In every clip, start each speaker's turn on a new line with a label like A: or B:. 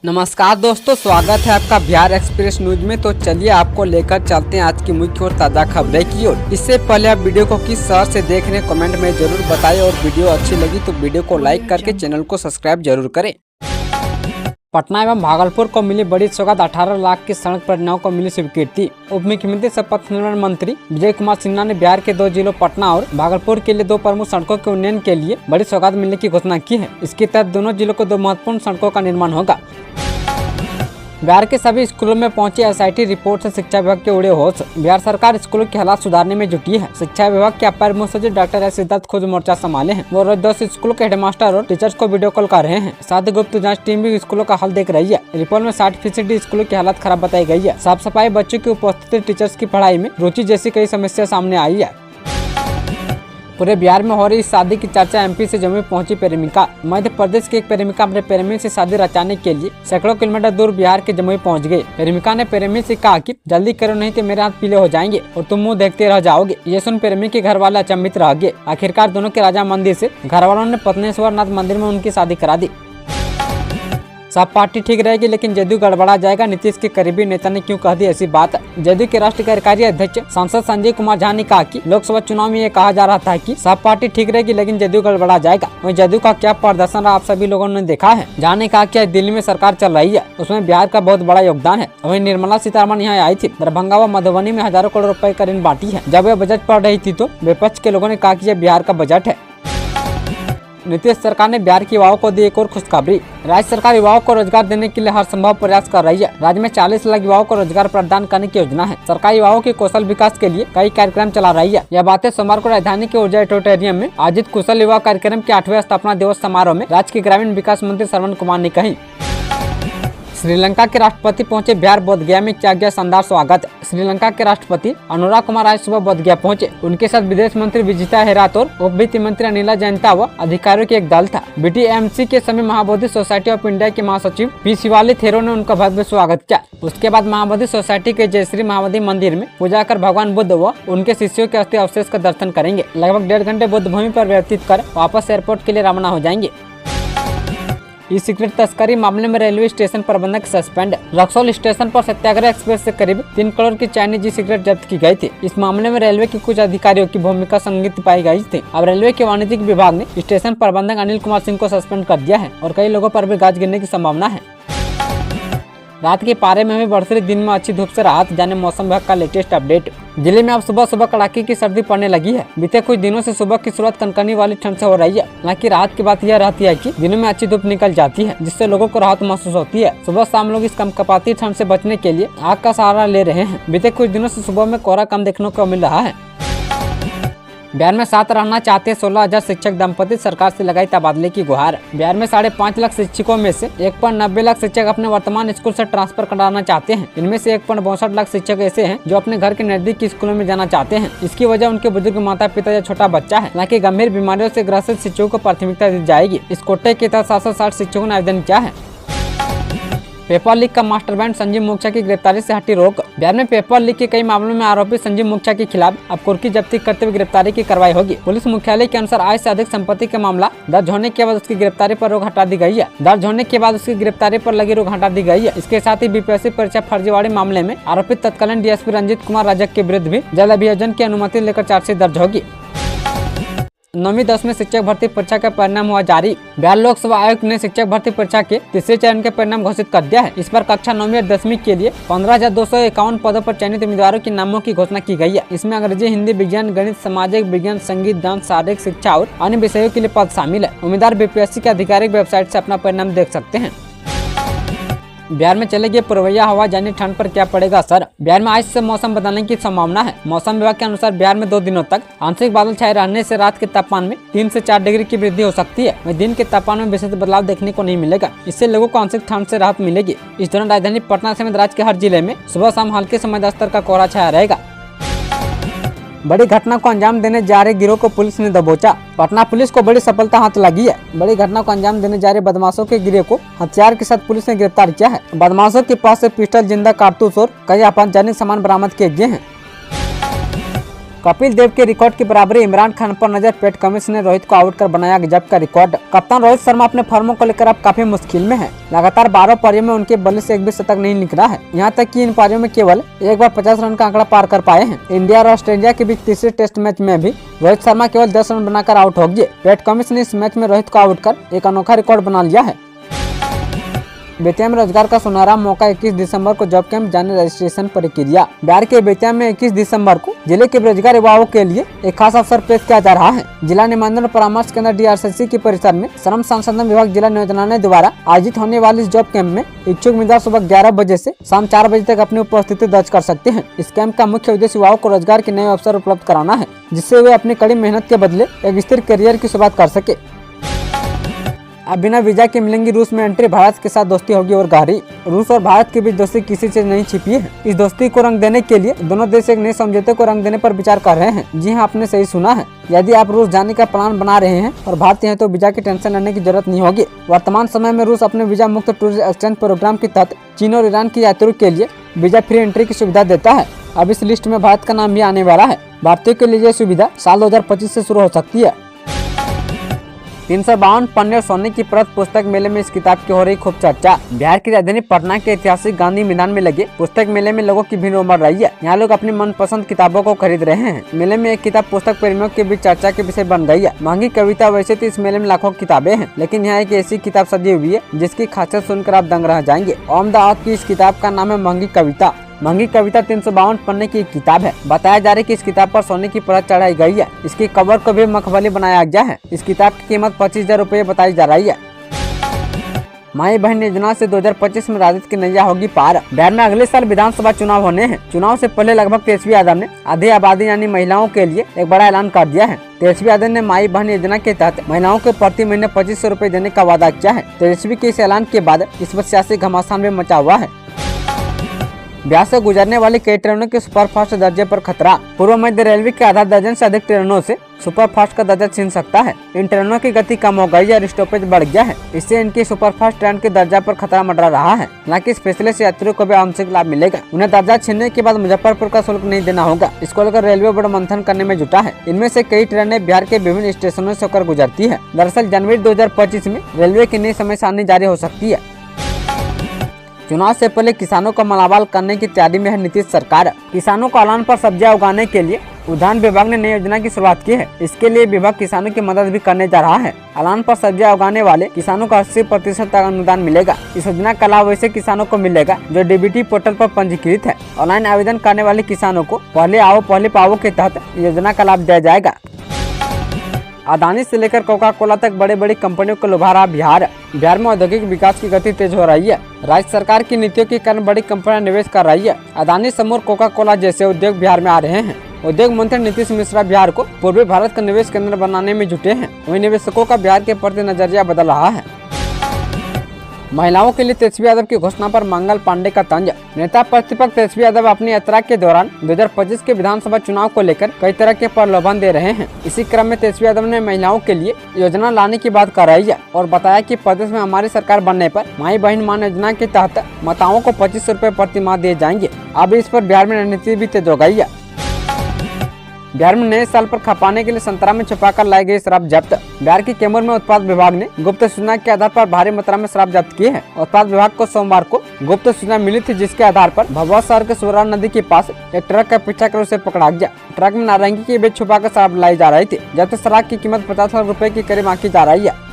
A: नमस्कार दोस्तों, स्वागत है आपका बिहार एक्सप्रेस न्यूज में। तो चलिए आपको लेकर चलते हैं आज की मुख्य और ताज़ा खबरें की ओर। इससे पहले आप वीडियो को किस शहर से देख रहे हैं कमेंट में जरूर बताएं और वीडियो अच्छी लगी तो वीडियो को लाइक करके चैनल को सब्सक्राइब जरूर करें। पटना एवं भागलपुर को मिली बड़ी सौगात, 18 लाख की सड़क परियोजनाओं को मिली स्वीकृति। उप मुख्यमंत्री सह पथ निर्माण मंत्री विजय कुमार सिन्हा ने बिहार के 2 जिलों पटना और भागलपुर के लिए 2 प्रमुख सड़कों के उन्नयन के लिए बड़ी सौगात मिलने की घोषणा की है। इसके तहत दोनों जिलों को 2 महत्वपूर्ण सड़कों का निर्माण होगा। बिहार के सभी स्कूलों में पहुंची एसआईटी रिपोर्ट से शिक्षा विभाग के उड़े होश। बिहार सरकार स्कूलों के हालात सुधारने में जुटी है। शिक्षा विभाग के अपर मुख्य सचिव डॉक्टर एस सिद्धार्थ खुद मोर्चा संभाले हैं। वो रोज 10 स्कूलों के हेडमास्टर और टीचर्स को वीडियो कॉल कर रहे हैं। साथ ही गुप्त जांच टीम भी स्कूलों का हाल देख रही है। रिपोर्ट में 60% स्कूलों की हालत खराब बताई गई है। साफ सफाई, बच्चों की उपस्थिति, टीचर्स की पढ़ाई में रुचि जैसी कई समस्या सामने आई है। पूरे बिहार में हो रही शादी की चर्चा। एमपी से जम्मू पहुंची प्रेमिका। मध्य प्रदेश की एक प्रेमिका अपने प्रेमी से शादी रचाने के लिए सैकड़ों किलोमीटर दूर बिहार के जम्मू पहुंच गई। प्रेमिका ने प्रेमी से कहा कि जल्दी करो नहीं तो मेरे हाथ पीले हो जाएंगे और तुम मुंह देखते रह जाओगे। ये सुन प्रेमी के घर वाले अचंभित रह गए। आखिरकार दोनों के राजा मंदिर से घर वालों ने पत्नेश्वर नाथ मंदिर में उनकी शादी करा दी। सब पार्टी ठीक रहेगी लेकिन जदयू गड़बड़ा जाएगा, नीतीश के करीबी नेता ने क्यों कह दी ऐसी बात। जदयू के राष्ट्रीय कार्यकारी अध्यक्ष सांसद संजय कुमार झा ने कहा कि लोकसभा चुनाव में ये कहा जा रहा था कि सब पार्टी ठीक रहेगी लेकिन जदयू गड़बड़ा जाएगा। वहीं जदयू का क्या प्रदर्शन रहा आप सभी लोगों ने देखा है। झा ने कहा कि दिल्ली में सरकार चल रही है, उसमें बिहार का बहुत बड़ा योगदान है। वहीं निर्मला सीतारमण यहाँ आई थी। दरभंगा व मधुबनी में हजारों करोड़ रुपए का ऋण बांटी है। जब यह बजट पढ़ रही थी तो विपक्ष के लोगों ने कहा कि यह बिहार का बजट है। नीतीश सरकार ने बिहार के युवाओं को दी एक और खुशखबरी। राज्य सरकार युवाओं को रोजगार देने के लिए हर संभव प्रयास कर रही है। राज्य में 40 लाख युवाओं को रोजगार प्रदान करने की योजना है। सरकार युवाओं के कौशल विकास के लिए कई कार्यक्रम चला रही है। यह बातें सोमवार को राजधानी के ऊर्जा ऑडिटोरियम में आयोजित कुशल युवा कार्यक्रम के 8वें स्थापना दिवस समारोह में राज्य के ग्रामीण विकास मंत्री श्रवण कुमार ने कही। श्रीलंका के राष्ट्रपति पहुंचे बिहार। बोधगया में किया गया शानदार स्वागत। श्रीलंका के राष्ट्रपति अनुराग कुमार आज सुबह बोधगया पहुंचे। उनके साथ विदेश मंत्री विजिता हेरात और उप वित्त मंत्री अनिला जयंता व अधिकारियों के एक दल था। बीटीएमसी के सभी महाबोधि सोसाइटी ऑफ इंडिया के महासचिव पी शिवाली थेरो ने उनका भव्य स्वागत किया। उसके बाद महाबोधि सोसाइटी के जयश्री महाबोधि मंदिर में पूजा कर भगवान बुद्ध व उनके शिष्यों के अस्थि अवशेष का दर्शन करेंगे। लगभग 1.5 घंटे बुद्ध भूमि पर व्यतीत कर वापस एयरपोर्ट के लिए रवाना हो जाएंगे। ई सिगरेट तस्करी मामले में रेलवे स्टेशन प्रबंधक सस्पेंड। रक्सौल स्टेशन पर सत्याग्रह एक्सप्रेस से करीब 3 करोड़ की चाइनीज ई सिगरेट जब्त की गई थी। इस मामले में रेलवे के कुछ अधिकारियों की भूमिका संदिग्ध पाई गई थी। अब रेलवे के वाणिज्यिक विभाग ने स्टेशन प्रबंधक अनिल कुमार सिंह को सस्पेंड कर दिया है और कई लोगों पर भी गाज गिरने की संभावना है। रात के पारे में भी बढ़ते दिन में अच्छी धूप से राहत, जाने मौसम विभाग का लेटेस्ट अपडेट। जिले में अब सुबह सुबह कड़ाके की सर्दी पड़ने लगी है। बीते कुछ दिनों से सुबह की शुरुआत कनकनी वाली ठंड से हो रही है। हालांकि राहत की बात यह रहती है कि दिनों में अच्छी धूप निकल जाती है जिससे लोगों को राहत महसूस होती है। सुबह शाम लोग इस कंपकपाती ठंड से बचने के लिए आग का सहारा ले रहे हैं। बीते कुछ दिनों से सुबह में कोहरा कम देखने को मिल रहा है। बिहार में साथ रहना चाहते 16,000 शिक्षक दंपति, सरकार से लगाई तबादले की गुहार। बिहार में 5.5 लाख शिक्षकों में से 1.90 लाख शिक्षक अपने वर्तमान स्कूल से ट्रांसफर कराना चाहते हैं। इनमें से 1.62 लाख शिक्षक ऐसे हैं जो अपने घर के नजदीक के स्कूलों में जाना चाहते हैं। इसकी वजह उनके बुजुर्ग माता पिता या छोटा बच्चा है। हालांकि गंभीर बीमारियों से ग्रसित शिक्षकों को प्राथमिकता दी जाएगी। इस कोटे के तहत 760 शिक्षकों ने आवेदन किया है। पेपर लीक का मास्टरमाइंड संजीव मुखिया की गिरफ्तारी से हटी रोक। बिहार में पेपर लीक के कई मामलों में आरोपी संजीव मुखिया के खिलाफ अब कुर्की जब्ती करते हुए गिरफ्तारी की कार्रवाई होगी। पुलिस मुख्यालय के अनुसार आय से अधिक संपत्ति का मामला दर्ज होने के बाद उसकी गिरफ्तारी पर रोक हटा दी गई है। दर्ज होने के बाद उसकी गिरफ्तारी पर लगी रोक हटा दी गई है। इसके साथ ही बीपीएससी परीक्षा फर्जीवाड़े मामले में आरोपित तत्कालीन डीएसपी रंजीत कुमार रजक के विरुद्ध भी जल अभियोजन की अनुमति लेकर चार्जशीट दर्ज होगी। 9वीं 10वीं शिक्षक भर्ती परीक्षा का परिणाम हुआ जारी। बिहार लोक सेवा आयोग ने शिक्षक भर्ती परीक्षा के तीसरे चरण के परिणाम घोषित कर दिया है। इस पर कक्षा 9वीं और 10वीं के लिए 15,251 पदों पर चयनित उम्मीदवारों के नामों की घोषणा की गई है। इसमें अंग्रेजी, हिंदी, विज्ञान, गणित, सामाजिक विज्ञान, संगीत, डांस, शारीरिक शिक्षा और अन्य विषयों के लिए पद शामिल है। उम्मीदवार बीपीएससी के आधिकारिक वेबसाइट से अपना परिणाम देख सकते हैं। बिहार में चलेगी पुरवैया हवा, जाने ठंड पर क्या पड़ेगा असर। बिहार में आज से मौसम बदलने की संभावना है। मौसम विभाग के अनुसार बिहार में 2 दिनों तक आंशिक बादल छाए रहने से रात के तापमान में 3 से 4 डिग्री की वृद्धि हो सकती है। वहीं दिन के तापमान में विशेष बदलाव देखने को नहीं मिलेगा। इससे लोगों को आंशिक ठंड से राहत मिलेगी। इस दौरान राजधानी पटना समेत राज्य के हर जिले में सुबह शाम हल्के से मध्यम स्तर का कोहरा छाया रहेगा। बड़ी घटना को अंजाम देने जा रहे गिरोह को पुलिस ने दबोचा। पटना पुलिस को बड़ी सफलता हाथ लगी है। बड़ी घटना को अंजाम देने जा रहे बदमाशों के गिरोह को हथियार के साथ पुलिस ने गिरफ्तार किया है। बदमाशों के पास से पिस्टल, जिंदा कारतूस और कई आपत्तिजनक सामान बरामद किए गए हैं। कपिल देव के रिकॉर्ड की बराबरी इमरान खान पर नजर। पैट कमिंस ने रोहित को आउट कर बनाया गजब का रिकॉर्ड। कप्तान रोहित शर्मा अपने फॉर्मों को लेकर अब काफी मुश्किल में है। लगातार 12 पारियों में उनके बल्ले से एक भी शतक नहीं निकला है। यहाँ तक कि इन पारियों में केवल एक बार 50 रन का आंकड़ा पार कर पाए हैं। इंडिया और ऑस्ट्रेलिया के बीच तीसरे टेस्ट मैच में भी रोहित शर्मा केवल 10 रन बनाकर आउट हो गए। पैट कमिंस ने इस मैच में रोहित को आउट कर एक अनोखा रिकॉर्ड बना लिया है। बेतिया में रोजगार का सुनहरा मौका। 21 दिसंबर को जॉब कैंप जाने रजिस्ट्रेशन प्रक्रिया। बिहार के बेतिया में 21 दिसंबर को जिले के बेरोजगार युवाओं के लिए एक खास अवसर पेश किया जा रहा है। जिला निबंधन और परामर्श केंद्र DRCC के परिसर में श्रम संसाधन विभाग जिला नियोजनालय द्वारा आयोजित होने वाले इस जॉब कैंप में इच्छुक उम्मीदवार सुबह 11 बजे से शाम 4 बजे तक अपनी उपस्थिति दर्ज कर सकते हैं। इस कैंप का मुख्य उद्देश्य युवाओं को रोजगार के नए अवसर उपलब्ध कराना है, जिससे वे अपनी कड़ी मेहनत के बदले एक स्थिर करियर की शुरुआत कर सके। अब बिना वीजा के मिलेंगी रूस में एंट्री। भारत के साथ दोस्ती होगी और गहरी। रूस और भारत के बीच दोस्ती किसी से नहीं छिपी है। इस दोस्ती को रंग देने के लिए दोनों देश एक नए समझौते को रंग देने पर विचार कर रहे हैं। जी हां, आपने सही सुना है। यदि आप रूस जाने का प्लान बना रहे हैं और भारतीय हैं तो वीजा की टेंशन लेने की जरूरत नहीं होगी। वर्तमान समय में रूस अपने वीजा मुक्त टूरिस्ट एक्सचेंज प्रोग्राम के तहत चीन और ईरान के यात्रियों के लिए वीजा फ्री एंट्री की सुविधा देता है। अब इस लिस्ट में भारत का नाम भी आने वाला है। भारतीयों के लिए यह सुविधा साल 2025 से शुरू हो सकती है। 352 पन्ने और सोने की परत पुस्तक मेले में इस किताब की हो रही खूब चर्चा। बिहार की राजधानी पटना के ऐतिहासिक गांधी मैदान में लगे पुस्तक मेले में लोगों की भीड़ उमड़ रही है। यहाँ लोग अपनी मनपसंद किताबों को खरीद रहे हैं। मेले में एक किताब पुस्तक प्रेमियों के बीच चर्चा के विषय बन गई है। महंगी कविता। वैसे तो इस मेले में लाखों किताबें हैं, लेकिन यहाँ एक ऐसी किताब सजी हुई है जिसकी खासियत सुनकर आप दंग रह जाएंगे। अहमदाबाद की इस किताब का नाम है महंगी कविता। महंगी कविता 352 पन्ने की एक किताब है। बताया जा रहा है कि इस किताब पर सोने की परत चढ़ाई गई है। इसकी कवर को भी मखमली बनाया गया है। इस किताब की कीमत 25,000 रुपये बताई जा रही है। माई बहन योजना से 2025 में राजद की नैया होगी पार। बिहार में अगले साल विधानसभा चुनाव होने हैं। चुनाव से पहले लगभग तेजस्वी यादव ने आधी आबादी यानी महिलाओं के लिए एक बड़ा ऐलान कर दिया है। तेजस्वी यादव ने माई बहन योजना के तहत महिलाओं को प्रति महीने 2500 रुपए देने का वादा किया है। तेजस्वी के इस ऐलान के बाद इस पर सियासी घमासान भी मचा हुआ है। बिहार से गुजरने वाली कई ट्रेनों के सुपरफास्ट दर्जे पर खतरा। पूर्व मध्य रेलवे के आधा दर्जन से अधिक ट्रेनों से सुपरफास्ट का दर्जा छीन सकता है। इन ट्रेनों की गति कम हो गई और स्टॉपेज बढ़ गया है। इससे इनकी सुपरफास्ट ट्रेन के दर्जा पर खतरा मंडरा रहा है। हालांकि स्पेशलिस्ट यात्रियों को भी आंशिक लाभ मिलेगा। उन्हें दर्जा छीनने के बाद मुजफ्फरपुर का शुल्क नहीं देना होगा। इसको लेकर रेलवे बड़ा मंथन करने में जुटा है। इनमें से कई ट्रेनें बिहार के विभिन्न स्टेशनों से होकर गुजरती है। दरअसल जनवरी 2025 में रेलवे की नई समय सारणी जारी हो सकती है। चुनाव से पहले किसानों को मालामाल करने की तैयारी में है नीतीश सरकार। किसानों को अलान पर सब्जियां उगाने के लिए उद्यान विभाग ने नई योजना की शुरुआत की है। इसके लिए विभाग किसानों की मदद भी करने जा रहा है। अलान पर सब्जियां उगाने वाले किसानों को 80% तक अनुदान मिलेगा। इस योजना का लाभ वैसे किसानों को मिलेगा जो DBT पोर्टल पर पंजीकृत है। ऑनलाइन आवेदन करने वाले किसानों को पहले आओ पहले पाओ के तहत योजना का लाभ दिया जाएगा। अदानी से लेकर कोका कोला तक बड़े बड़ी कंपनियों को लुभा रहा बिहार। बिहार में औद्योगिक विकास की गति तेज हो रही है। राज्य सरकार की नीतियों के कारण बड़ी कंपनियां निवेश कर रही है। अदानी, समूह, कोका कोला जैसे उद्योग बिहार में आ रहे हैं। उद्योग मंत्री नीतीश मिश्रा बिहार को पूर्वी भारत का निवेश केंद्र बनाने में जुटे हैं। वहीं निवेशकों का बिहार के प्रति नजरिया बदल रहा है। महिलाओं के लिए तेजस्वी यादव की घोषणा पर मंगल पांडे का तंज। नेता प्रतिपक्ष तेजस्वी यादव अपनी यात्रा के दौरान 2025 के विधानसभा चुनाव को लेकर कई तरह के प्रलोभन दे रहे हैं। इसी क्रम में तेजस्वी यादव ने महिलाओं के लिए योजना लाने की बात कर रही है और बताया कि प्रदेश में हमारी सरकार बनने पर माई बहन मान योजना के तहत माताओं को 2500 रुपए प्रति माह दिए जाएंगे। अब इस पर बिहार में रणनीति भी तेज हो गई है। बिहार में नए साल पर खपाने के लिए संतरा में छुपाकर लाई गई शराब जब्त। बिहार के कैमूर में उत्पाद विभाग ने गुप्त सूचना के आधार पर भारी मात्रा में शराब जब्त की है। उत्पाद विभाग को सोमवार को गुप्त सूचना मिली थी, जिसके आधार पर भभुआ शहर के सुरा नदी के पास एक ट्रक का पीछा कर उसे पकड़ा गया। ट्रक में नारंगी के बीच छुपाकर शराब लाई जा रही थी, जबकि शराब की कीमत 50 लाख रुपए के करीब आंकी जा रही है।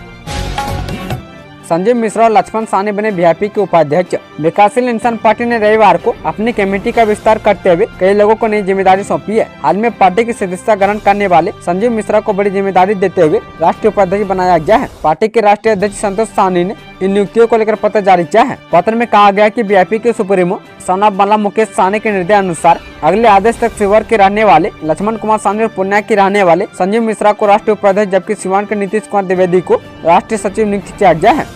A: संजीव मिश्रा और लक्ष्मण साहनी बने वीआईपी के उपाध्यक्ष। विकासशील इंसान पार्टी ने रविवार को अपनी कमेटी का विस्तार करते हुए कई लोगों को नई जिम्मेदारी सौंपी है। हाल में पार्टी की सदस्यता ग्रहण करने वाले संजीव मिश्रा को बड़ी जिम्मेदारी देते हुए राष्ट्रीय उपाध्यक्ष बनाया गया है। पार्टी के राष्ट्रीय अध्यक्ष संतोष साहनी ने इन नियुक्तियों को लेकर पत्र जारी किया है। पत्र में कहा गया कि वीआईपी के सुप्रीमो सोनाब बाला मुकेश साहनी के निर्देश अनुसार अगले आदेश तक शिवहर के रहने वाले लक्ष्मण कुमार साहनी और पूर्णिया के रहने वाले संजीव मिश्रा को राष्ट्रीय उपाध्यक्ष, जबकि सिवान के नीतीश कुमार द्विवेदी को राष्ट्रीय सचिव नियुक्त किया गया है।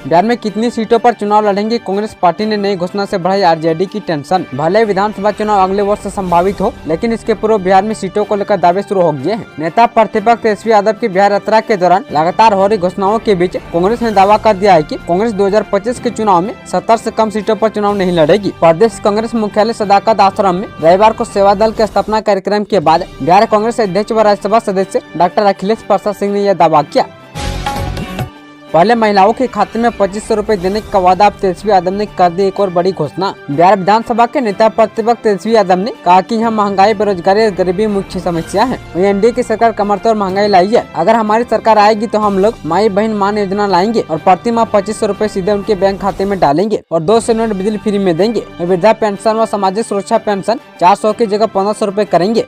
A: बिहार में कितनी सीटों पर चुनाव लड़ेंगे कांग्रेस पार्टी ने नई घोषणा से बढ़ाई आरजेडी की टेंशन। भले विधानसभा चुनाव अगले वर्ष संभावित हो, लेकिन इसके पूर्व बिहार में सीटों को लेकर दावे शुरू हो गए हैं। नेता प्रतिपक्ष तेजस्वी यादव की बिहार यात्रा के दौरान लगातार हो रही घोषणाओं के बीच कांग्रेस ने दावा कर दिया है कि कांग्रेस 2025 के चुनाव में 70 से कम सीटों पर चुनाव नहीं लड़ेगी। प्रदेश कांग्रेस मुख्यालय सदाकत आश्रम में रविवार को सेवा दल के स्थापना कार्यक्रम के बाद बिहार कांग्रेस अध्यक्ष व राज्यसभा सदस्य डॉक्टर अखिलेश प्रसाद सिंह ने यह दावा किया। पहले महिलाओं के खाते में 2500 रुपए देने का वादा, अब तेजस्वी यादव ने कर दी एक और बड़ी घोषणा। बिहार विधानसभा के नेता प्रतिपक्ष तेजस्वी यादव ने कहा कि यहाँ महंगाई, बेरोजगारी और गरीबी मुख्य समस्या है। वहीं एनडीए की सरकार कमर तोड़ महंगाई लाई है। अगर हमारी सरकार आएगी तो हम लोग माई बहन मान योजना लाएंगे और प्रति माह 2500 रुपए सीधे उनके बैंक खाते में डालेंगे और 200 यूनिट बिजली फ्री में देंगे। वृद्धा पेंशन व सामाजिक सुरक्षा पेंशन 400 की जगह 1500 रुपए करेंगे।